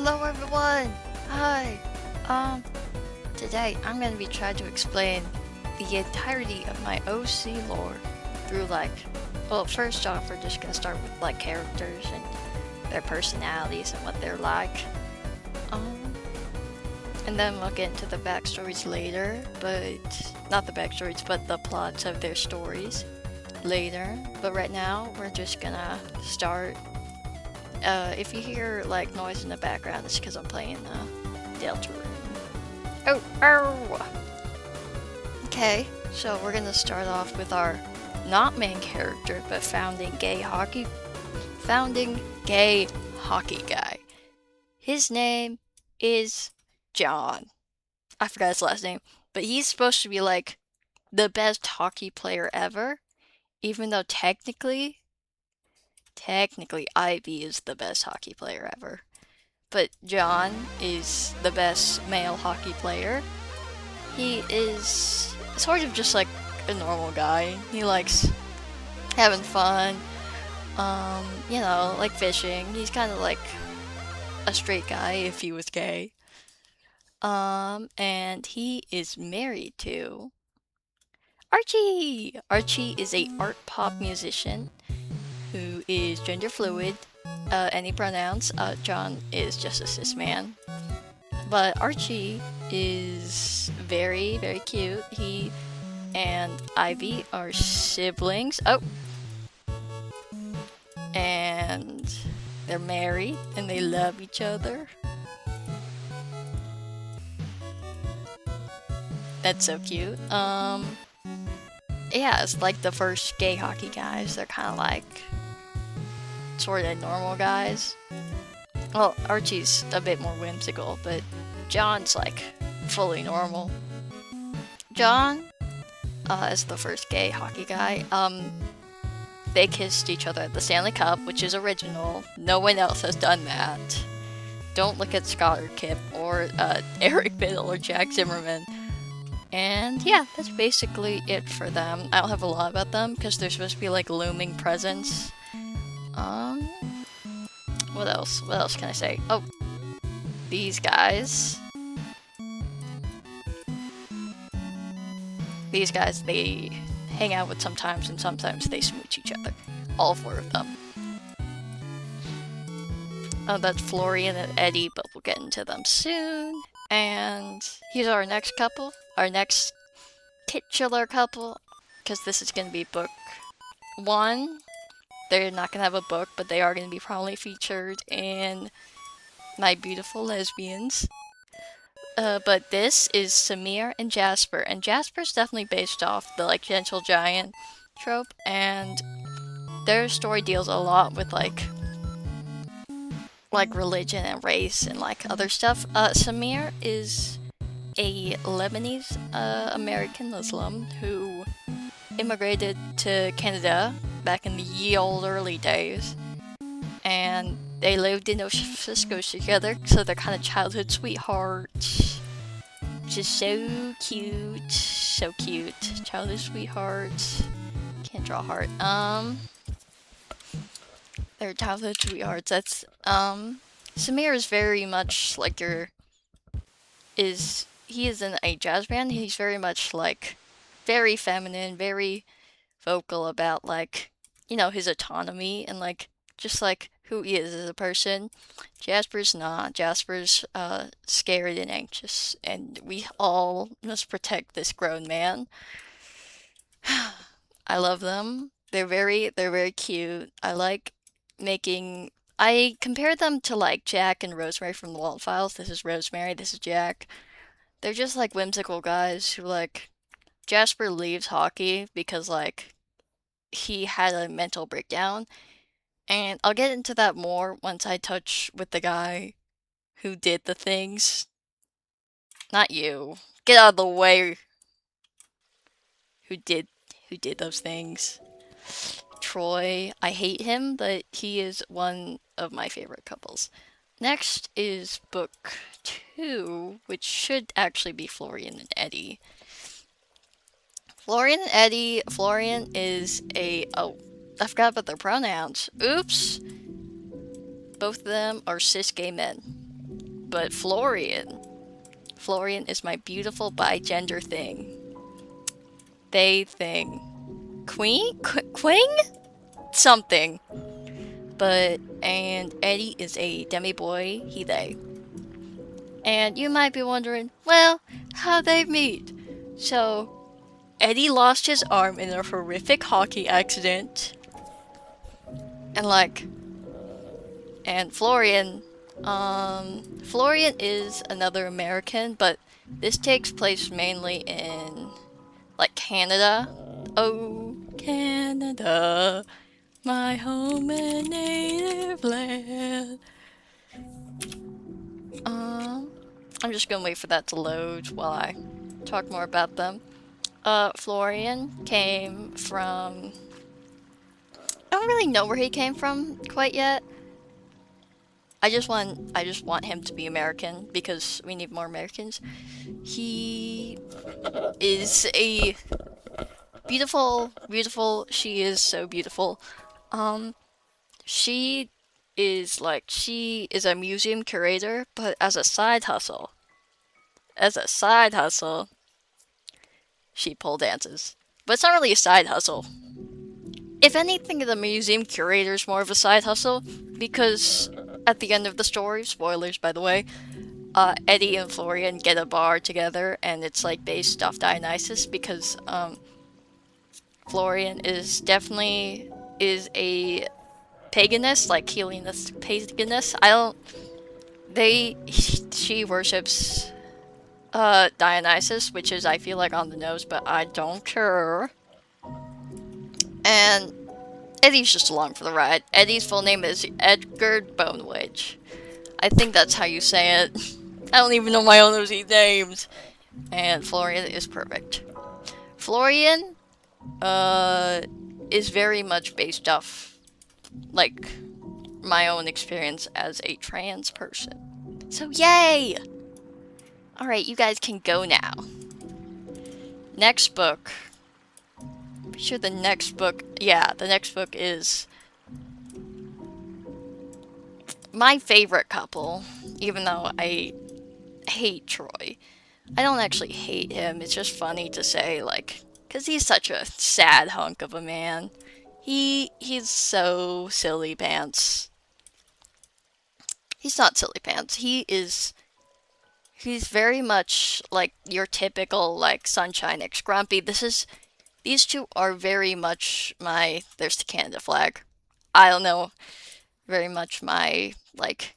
Hello everyone! Hi! Today I'm gonna be trying to explain the entirety of my OC lore through well, first off we're just gonna start with characters and their personalities and what they're like. And then we'll get into the backstories later, but not the backstories, but the plots of their stories later. But right now we're just gonna start. If you hear noise in the background, it's because I'm playing Delta Room. Oh! Okay, so we're gonna start off with our not main character, but founding gay hockey guy. His name is John. I forgot his last name, but he's supposed to be the best hockey player ever, even though technically Ivy is the best hockey player ever. But John is the best male hockey player. He is sort of just like a normal guy. He likes having fun, like fishing. He's kind of like a straight guy if he was gay. And he is married to Archie! Archie is a art pop musician who is gender fluid, any pronouns. John is just a cis man. But Archie is very, very cute. He and Ivy are siblings. Oh! And they're married and they love each other. That's so cute. Yeah, it's like the first gay hockey guys. They're kind of sort of normal guys. Well, Archie's a bit more whimsical, but John's fully normal. John, is the first gay hockey guy. They kissed each other at the Stanley Cup, which is original. No one else has done that. Don't look at Scott or Kip or Eric Biddle or Jack Zimmerman. And yeah, that's basically it for them. I don't have a lot about them because they're supposed to be looming presence. What else? What else can I say? Oh, these guys. These guys, they hang out with sometimes, and sometimes they smooch each other. All four of them. Oh, that's Florian and Eddie, but we'll get into them soon. And here's our next couple. Our next titular couple. Because this is going to be book 1. They're not going to have a book, but they are going to be prominently featured in My Beautiful Lesbians. But this is Samir and Jasper. And Jasper's definitely based off the gentle giant trope. And their story deals a lot with religion and race and other stuff. Samir is a Lebanese American Muslim who immigrated to Canada back in the ye old early days, and they lived in Nova Scotia together, so they're kind of childhood sweethearts. Just so cute, childhood sweethearts. Can't draw a heart. They're childhood sweethearts. That's Samir is very much he is in a jazz band. He's very much very feminine, very vocal about his autonomy and just who he is as a person. Jasper's not. Jasper's scared and anxious, and we all must protect this grown man. I love them. They're very cute. I compare them to Jack and Rosemary from the Walton Files. This is Rosemary, this is Jack. They're just whimsical guys who Jasper leaves hockey because he had a mental breakdown, and I'll get into that more once I touch with the guy who did the things. Not you. Get out of the way. Who did those things? Troy. I hate him, but he is one of my favorite couples. Next is book 2, which should actually be Florian and Eddie. Florian is oh, I forgot about their pronouns. Oops! Both of them are cis gay men. But Florian is my beautiful bi-gender thing. They thing. Queen? Something. And Eddie is a demi-boy, he, they. And you might be wondering, well, how'd they meet? So, Eddie lost his arm in a horrific hockey accident. And Florian is another American, but this takes place mainly in, like, Canada. Oh, Canada, my home and native land. I'm just gonna wait for that to load while I talk more about them. Florian came from... I don't really know where he came from quite yet. I just want him to be American because we need more Americans. He is a beautiful. She is so beautiful. She she is a museum curator, but as a side hustle, she pole dances. But it's not really a side hustle. If anything, the museum curator is more of a side hustle because at the end of the story, spoilers by the way, Eddie and Florian get a bar together, and it's like based off Dionysus because Florian is definitely a paganist, like Hellenist paganist. She worships Dionysus, which is I feel like on the nose, but I don't care. And Eddie's just along for the ride. Eddie's full name is Edgar Bonewedge. I think that's how you say it. I don't even know my own OC names. And Florian is perfect. Florian, is very much based off, like, my own experience as a trans person. So yay! Alright, you guys can go now. Next book. I'm sure the next book is my favorite couple, even though I hate Troy. I don't actually hate him, it's just funny to say, like, because he's such a sad hunk of a man. He's so silly pants. He's not silly pants. He's very much like your typical, like, Sunshine X Grumpy. These two are very much there's the Canada flag. I don't know, very much my, like,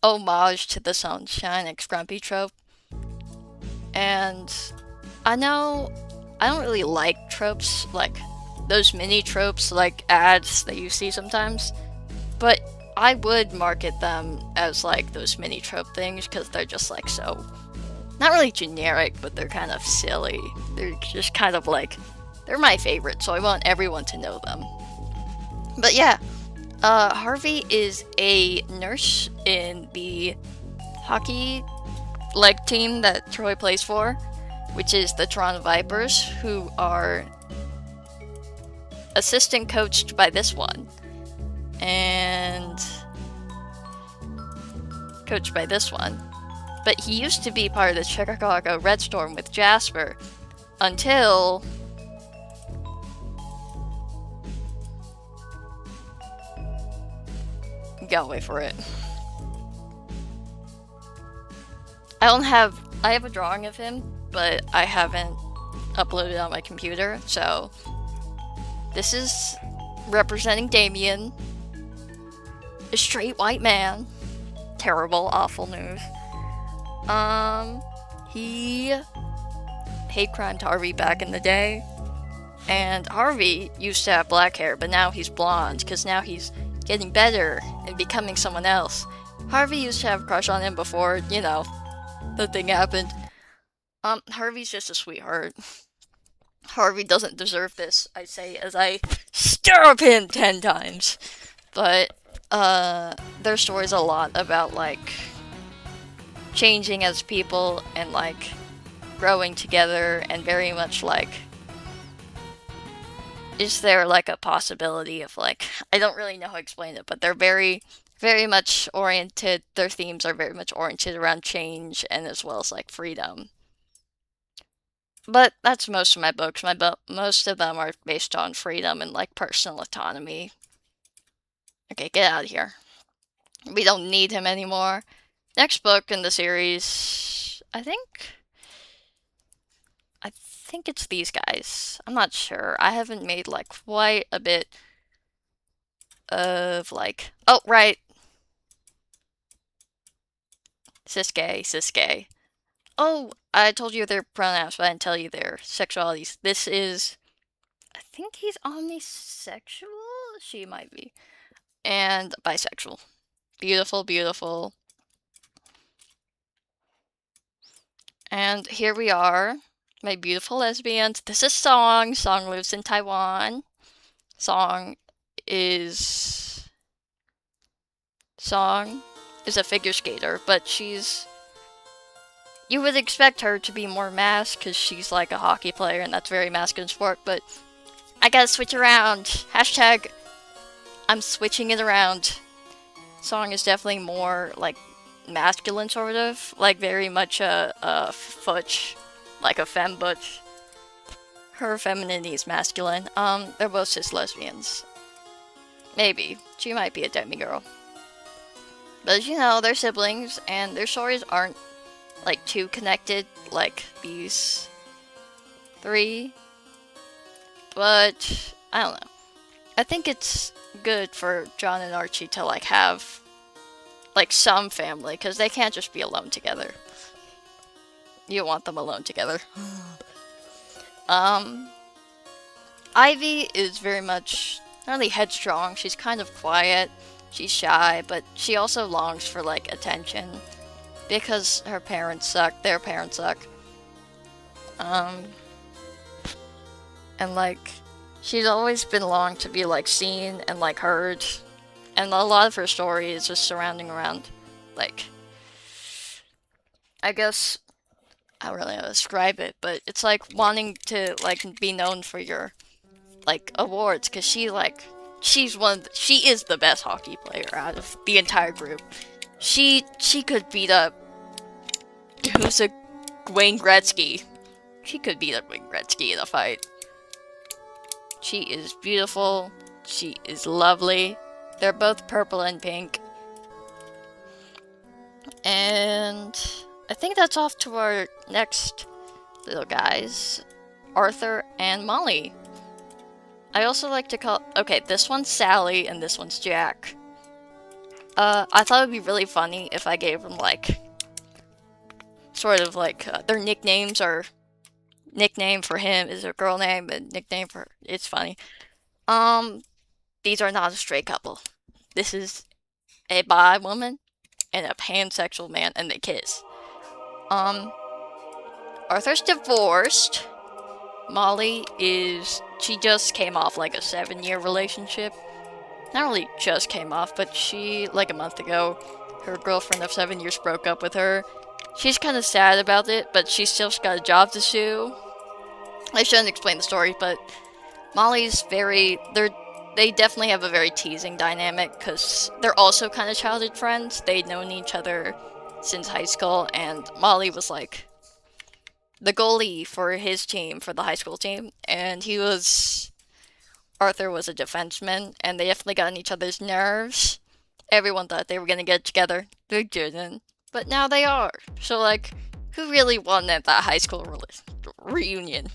homage to the Sunshine X Grumpy trope. And I know I don't really like tropes, like those mini tropes, like ads that you see sometimes, but I would market them as like those mini trope things because they're just like so, not really generic, but they're kind of silly. They're just kind of like, they're my favorite, so I want everyone to know them. But yeah, Harvey is a nurse in the hockey team that Troy plays for, which is the Toronto Vipers, who are assistant coached by this one. And coached by this one. But he used to be part of the Chicago Red Storm with Jasper until gotta wait for it. I have a drawing of him, but I haven't uploaded it on my computer, so this is representing Damien, a straight white man. Terrible, awful news. He hate crimed Harvey back in the day, and Harvey used to have black hair, but now he's blonde, because now he's getting better and becoming someone else. Harvey used to have a crush on him before, the thing happened. Harvey's just a sweetheart. Harvey doesn't deserve this, I say, as I stir up him 10 times. But, their story's a lot about, like, changing as people and, like, growing together, and very much, like, is there, like, a possibility of, like, I don't really know how to explain it, but they're very, very much oriented, their themes are very much oriented around change and as well as like freedom. But that's most of my books. Most of them are based on freedom and like personal autonomy. Okay, get out of here. We don't need him anymore. Next book in the series, I think it's these guys. I'm not sure. I haven't made like quite a bit of like, oh right, cis-gay. Oh, I told you their pronouns, but I didn't tell you their sexualities. This is, I think he's omnisexual? She might be. And bisexual. Beautiful, beautiful. And here we are, my beautiful lesbians. This is Song. Song lives in Taiwan. Song is a figure skater, but you would expect her to be more masked because she's like a hockey player and that's very masculine sport, but I gotta switch around. Hashtag I'm switching it around. Song is definitely more like masculine sort of, like very much a futch, like a femme butch. Her femininity is masculine. They're both cis lesbians. Maybe. She might be a demigirl. But you know, they're siblings and their stories aren't like too connected like these three. But I don't know. I think it's good for John and Archie to like have like some family because they can't just be alone together. You want them alone together. Ivy is very much not really headstrong. She's kind of quiet. She's shy, but she also longs for like attention because her parents suck. Their parents suck. And like she's always been longed to be like seen and like heard. And a lot of her story is just surrounding around like, I guess I don't really know how to describe it, but it's like wanting to like be known for your like awards because she is the best hockey player out of the entire group. She could beat up who's a Wayne Gretzky. She could beat up Wayne Gretzky in a fight. She is beautiful. She is lovely. They're both purple and pink. And I think that's off to our next little guys, Arthur and Molly. I also like to call... Okay, this one's Sally and this one's Jack. I thought it would be really funny if I gave them, like, sort of like, their nicknames are... Nickname for him is a girl name, and nickname for her. It's funny. These are not a straight couple. This is a bi woman and a pansexual man, and they kiss. Arthur's divorced. Molly she just came off like a 7-year relationship. Not really just came off, but she, like a month ago, her girlfriend of 7 years broke up with her. She's kind of sad about it, but she's still got a job to do. I shouldn't explain the story, but Molly's they definitely have a very teasing dynamic because they're also kind of childhood friends. They'd known each other since high school, and Molly was like the goalie for his team, for the high school team, and Arthur was a defenseman, and they definitely got on each other's nerves. Everyone thought they were gonna get together. They didn't. But now they are. So, like, who really won at that high school reunion?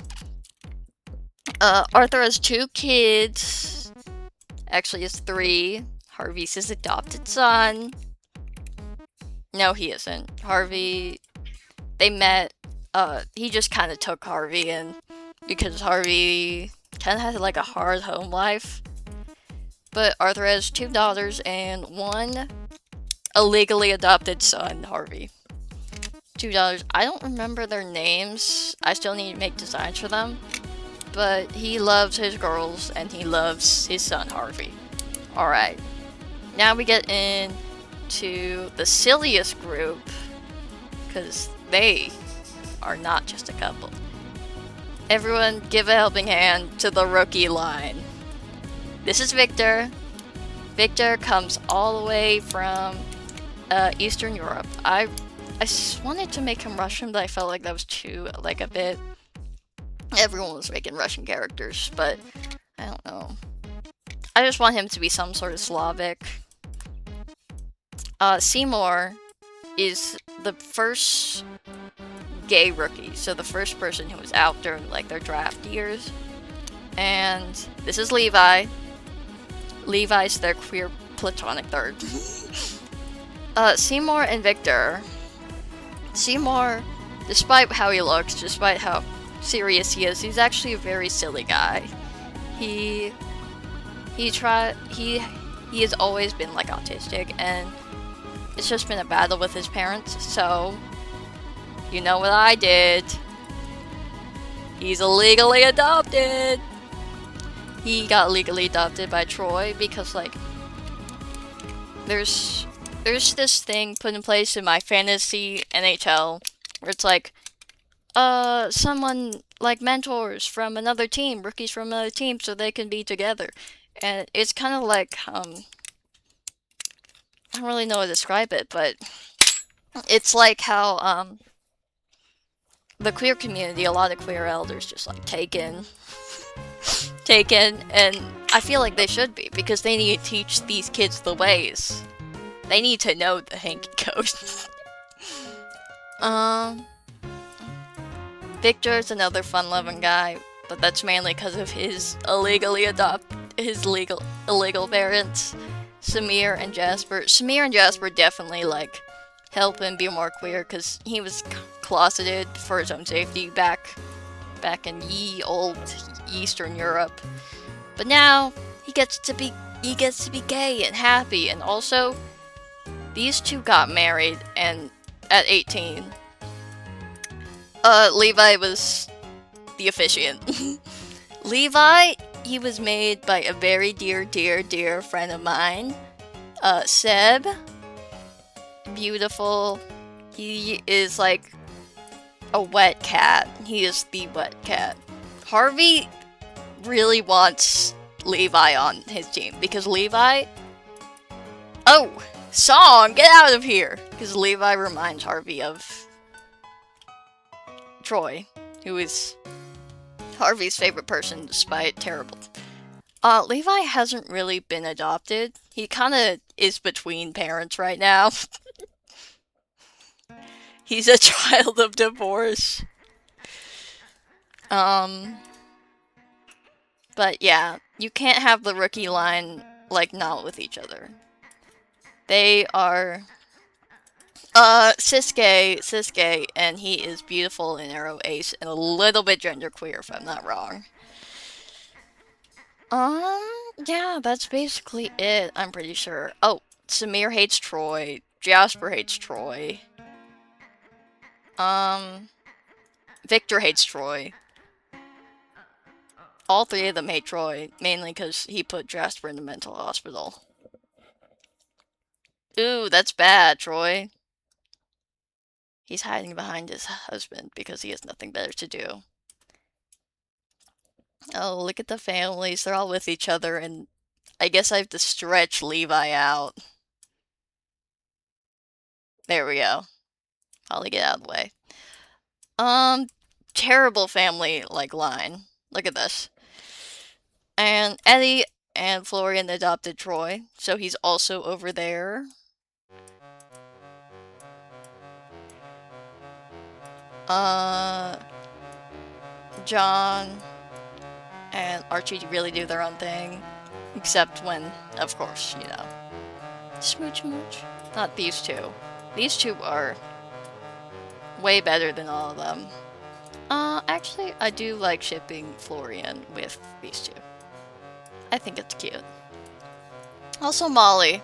Arthur has 2 kids. Actually, it's 3. Harvey's his adopted son. No, he isn't. Harvey, they met, he just kind of took Harvey in because Harvey kind of had like a hard home life. But Arthur has 2 daughters and 1 illegally adopted son, Harvey. 2 daughters. I don't remember their names. I still need to make designs for them. But he loves his girls and he loves his son, Harvey. Alright. Now we get into the silliest group. Because they are not just a couple. Everyone give a helping hand to the rookie line. This is Victor. Victor comes all the way from Eastern Europe. I wanted to make him Russian, but I felt like that was too, like, a bit... Everyone was making Russian characters, but I don't know. I just want him to be some sort of Slavic. Seymour is the first gay rookie, so the first person who was out during, like, their draft years. And this is Levi. Levi's their queer platonic third. Seymour and Victor. Seymour, despite how he looks, despite how serious he is, he's actually a very silly guy. He has always been, like, autistic, and it's just been a battle with his parents, so you know what I did. He's illegally adopted. He got legally adopted by Troy because, like, there's this thing put in place in my fantasy NHL where it's like, someone, like, mentors from another team, rookies from another team, so they can be together. And it's kind of like, I don't really know how to describe it, but it's like how, the queer community, a lot of queer elders just, like, taken, and I feel like they should be, because they need to teach these kids the ways. They need to know the hanky code. Victor's another fun-loving guy, but that's mainly because of his illegal parents, Samir and Jasper. Samir and Jasper definitely, like, help him be more queer, because he was closeted for his own safety back in ye old Eastern Europe. But now he gets to be gay and happy, and also these two got married and at 18. Levi was the officiant. Levi, he was made by a very dear friend of mine, Seb. Beautiful. He is like a wet cat. He is the wet cat. Harvey really wants Levi on his team because Levi... Oh! Song! Get out of here! Because Levi reminds Harvey of Troy, who is Harvey's favorite person despite terrible. Levi hasn't really been adopted. He kinda is between parents right now. He's a child of divorce. But yeah, you can't have the rookie line, like, not with each other. They are, cis-gay, and he is beautiful and arrow ace, and a little bit genderqueer, if I'm not wrong. Yeah, that's basically it, I'm pretty sure. Oh, Samir hates Troy, Jasper hates Troy. Victor hates Troy. All three of them hate Troy, mainly because he put Jasper in the mental hospital. Ooh, that's bad, Troy. He's hiding behind his husband because he has nothing better to do. Oh, look at the families. They're all with each other, and I guess I have to stretch Levi out. There we go. I'll get out of the way. Terrible family, like, line. Look at this. And Eddie and Florian adopted Troy, so he's also over there. John and Archie really do their own thing. Except when, of course, you know, smooch. Not these two. These two are way better than all of them. Actually, I do like shipping Florian with these two. I think it's cute. Also Molly.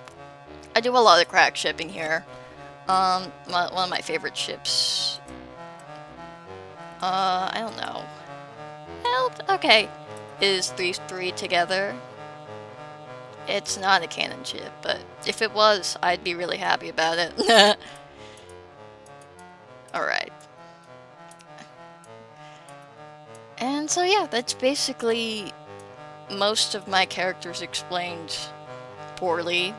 I do a lot of crack shipping here. One of my favorite ships. I don't know. Help! Okay. Is these three together? It's not a canon ship, but if it was, I'd be really happy about it. Alright. And so yeah, that's basically most of my characters explained poorly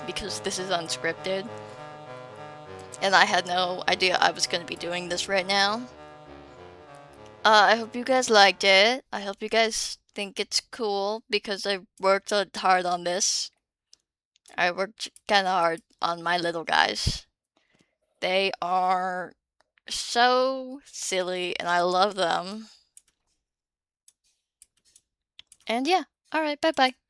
because this is unscripted. And I had no idea I was going to be doing this right now. I hope you guys liked it. I hope you guys think it's cool because I worked hard on this. I worked kind of hard on my little guys. They are so silly and I love them. And yeah, alright, bye bye.